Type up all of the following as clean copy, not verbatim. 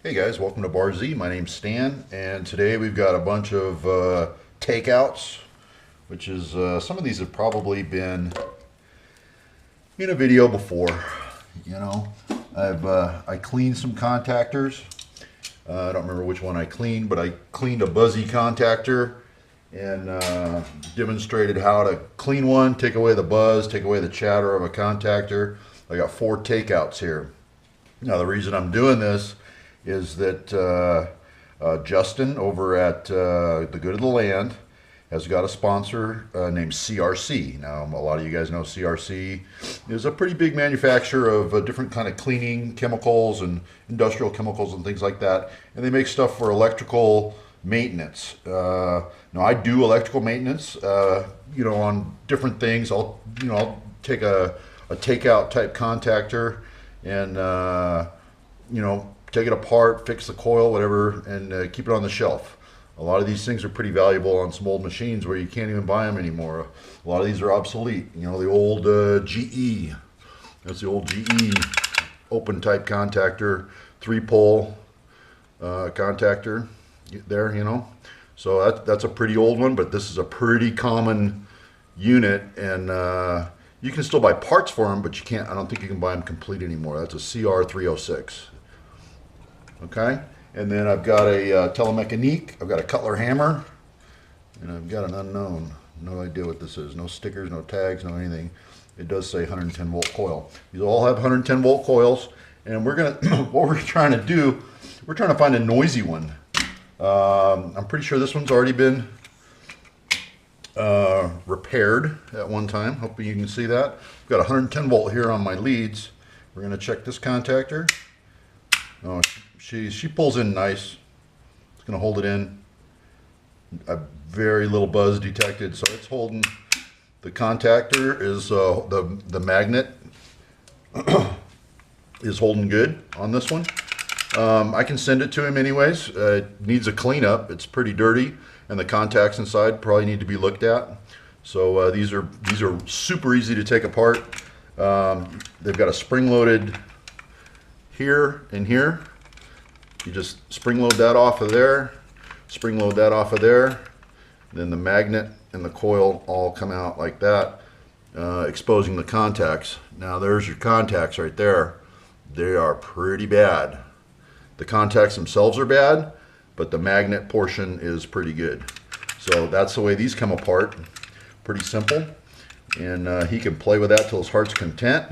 Hey guys, welcome to Bar Z. My name's Stan, and today we've got a bunch of takeouts, which is some of these have probably been in a video before. You know, I cleaned some contactors. I don't remember which one I cleaned, but I cleaned a buzzy contactor and demonstrated how to clean one, take away the buzz, take away the chatter of a contactor. I got 4 takeouts here. Now the reason I'm doing this is that Justin over at The Good of the Land has got a sponsor named CRC. Now, a lot of you guys know CRC is a pretty big manufacturer of different kind of cleaning chemicals and industrial chemicals and things like that. And they make stuff for electrical maintenance. Now, I do electrical maintenance, on different things. I'll take a takeout type contactor and, take it apart, fix the coil, whatever, and keep it on the shelf. A lot of these things are pretty valuable on some old machines where you can't even buy them anymore. A lot of these are obsolete. You know, the old GE. That's the old GE open type contactor, 3-pole contactor there, So that's a pretty old one, but this is a pretty common unit, and you can still buy parts for them, but you can't. I don't think you can buy them complete anymore. That's a CR306. Okay, and then I've got a Telemechanique, I've got a Cutler hammer, and I've got an unknown. No idea what this is. No stickers, no tags, no anything. It does say 110 volt coil. These all have 110 volt coils, and we're gonna what we're trying to do, we're trying to find a noisy one. I'm pretty sure this one's already been repaired at one time. Hopefully you can see that. I've got 110 volt here on my leads. We're gonna check this contactor. Oh, she pulls in nice. It's gonna hold it in. A very little buzz detected, so it's holding. The contactor is the magnet is holding good on this one. I can send it to him anyways. It needs a cleanup. It's pretty dirty, and the contacts inside probably need to be looked at. So these are super easy to take apart. They've got a spring-loaded here and here. You just spring load that off of there, spring load that off of there, then the magnet and the coil all come out like that, exposing the contacts. Now there's your contacts right there. They are pretty bad. The contacts themselves are bad, but the magnet portion is pretty good. So that's the way these come apart. Pretty simple. And he can play with that till his heart's content.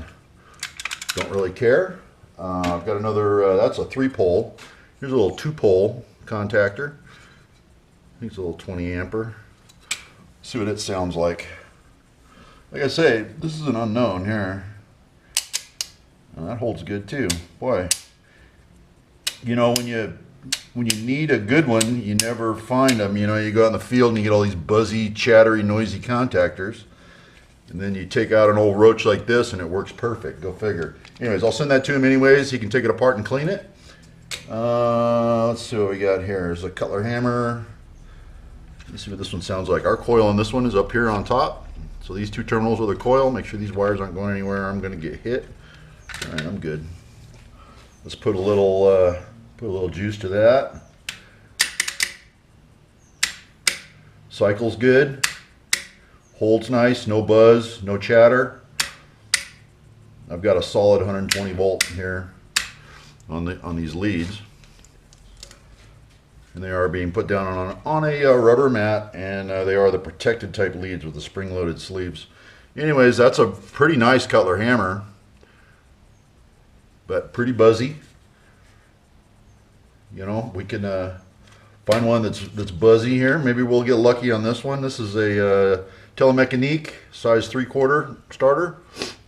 Don't really care. I've got another, that's a 3-pole. Here's a little 2-pole contactor. I think it's a little 20 ampere. See what it sounds like. Like I say, this is an unknown here. And that holds good too. Boy, when you need a good one, you never find them. You go out in the field and you get all these buzzy, chattery, noisy contactors. And then you take out an old roach like this and it works perfect. Go figure. Anyways, I'll send that to him anyways. He can take it apart and clean it. Let's see what we got here. There's a Cutler hammer. Let's see what this one sounds like. Our coil on this one is up here on top. So these 2 terminals are the coil. Make sure these wires aren't going anywhere. I'm going to get hit. All right, I'm good. Let's put a little juice to that. Cycle's good. Holds nice. No buzz. No chatter. I've got a solid 120 volt here on these leads, and they are being put down on a rubber mat, and they are the protected type leads with the spring-loaded sleeves. Anyways, that's a pretty nice Cutler hammer, but pretty buzzy. We can find one that's buzzy here. Maybe we'll get lucky on this one. This is a Telemechanique size 3/4 starter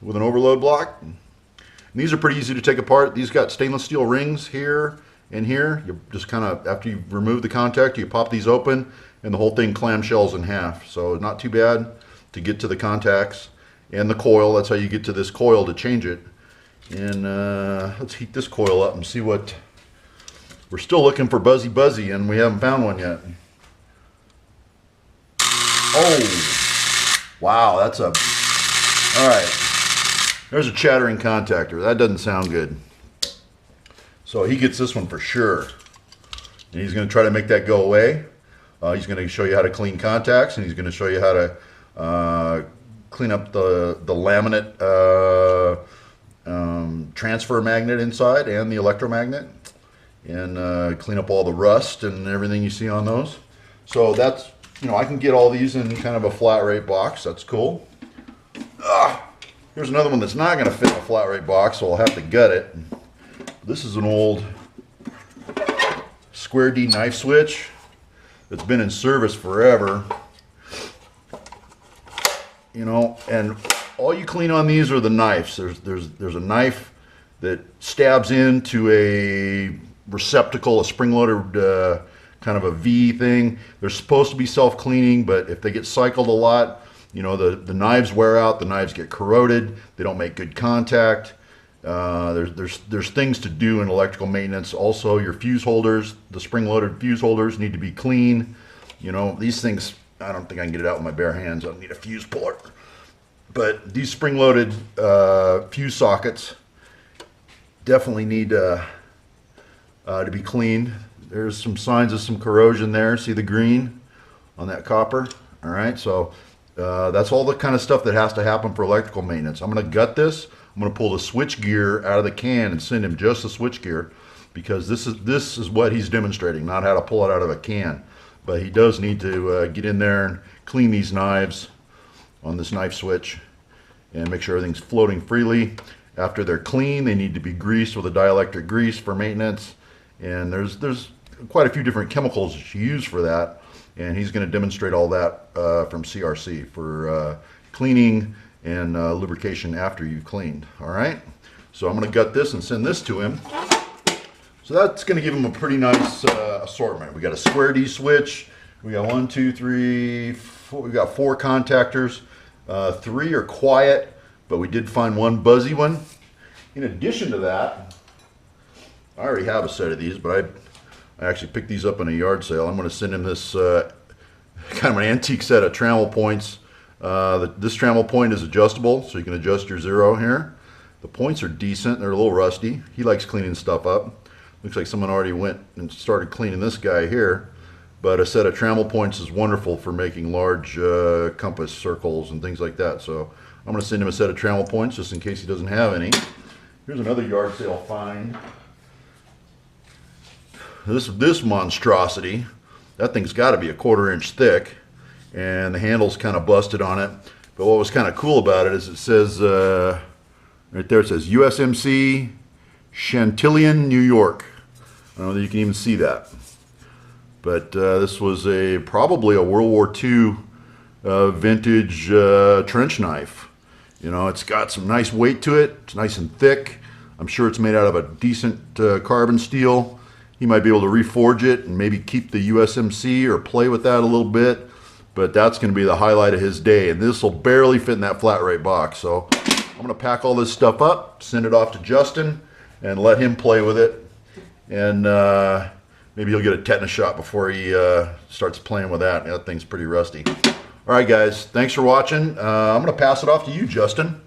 with an overload block. And these are pretty easy to take apart. These got stainless steel rings here and here. You just kind of, after you remove the contact, you pop these open and the whole thing clamshells in half. So not too bad to get to the contacts and the coil. That's how you get to this coil to change it. And let's heat this coil up and see what, we're still looking for buzzy and we haven't found one yet. Oh, wow, that's a, all right. There's a chattering contactor. That doesn't sound good. So he gets this one for sure. And he's going to try to make that go away. He's going to show you how to clean contacts, and he's going to show you how to clean up the laminate transfer magnet inside and the electromagnet, and clean up all the rust and everything you see on those. So that's, you know, I can get all these in kind of a flat rate box. That's cool. Here's another one that's not going to fit in a flat rate box, so I'll have to gut it. This is an old square D knife switch that's been in service forever. You know, and all you clean on these are the knives. There's a knife that stabs into a receptacle, a spring-loaded kind of a V thing. They're supposed to be self-cleaning, but if they get cycled a lot, you know, the knives wear out, the knives get corroded, they don't make good contact. There's things to do in electrical maintenance. Also, your fuse holders, the spring-loaded fuse holders need to be clean. You know, these things, I don't think I can get it out with my bare hands. I need a fuse puller. But these spring-loaded fuse sockets definitely need to be cleaned. There's some signs of some corrosion there. See the green on that copper? All right, so that's all the kind of stuff that has to happen for electrical maintenance. I'm going to gut this. I'm going to pull the switch gear out of the can and send him just the switch gear, because this is what he's demonstrating, not how to pull it out of a can. But he does need to get in there and clean these knives on this knife switch and make sure everything's floating freely. After they're clean, they need to be greased with a dielectric grease for maintenance. And there's quite a few different chemicals that you use for that. And he's going to demonstrate all that from CRC for cleaning and lubrication after you've cleaned. All right, so I'm going to gut this and send this to him. So that's going to give him a pretty nice assortment. We got a square D switch. We got 1, 2, 3, 4. We got 4 contactors. 3 are quiet, but we did find one buzzy one. In addition to that, I already have a set of these, but I actually picked these up in a yard sale. I'm going to send him this kind of an antique set of trammel points. This trammel point is adjustable, so you can adjust your zero here. The points are decent. They're a little rusty. He likes cleaning stuff up. Looks like someone already went and started cleaning this guy here. But a set of trammel points is wonderful for making large compass circles and things like that. So I'm going to send him a set of trammel points just in case he doesn't have any. Here's another yard sale find. This monstrosity, that thing's got to be a 1/4 inch thick, and the handle's kind of busted on it. But what was kind of cool about it is it says, right there it says USMC Chantilly, New York. I don't know that you can even see that. But this was probably a World War II vintage trench knife. You know, it's got some nice weight to it. It's nice and thick. I'm sure it's made out of a decent carbon steel. He might be able to reforge it and maybe keep the USMC or play with that a little bit. But that's going to be the highlight of his day. And this will barely fit in that flat rate box. So I'm going to pack all this stuff up, send it off to Justin, and let him play with it. And maybe he'll get a tetanus shot before he starts playing with that. That thing's pretty rusty. All right, guys. Thanks for watching. I'm going to pass it off to you, Justin.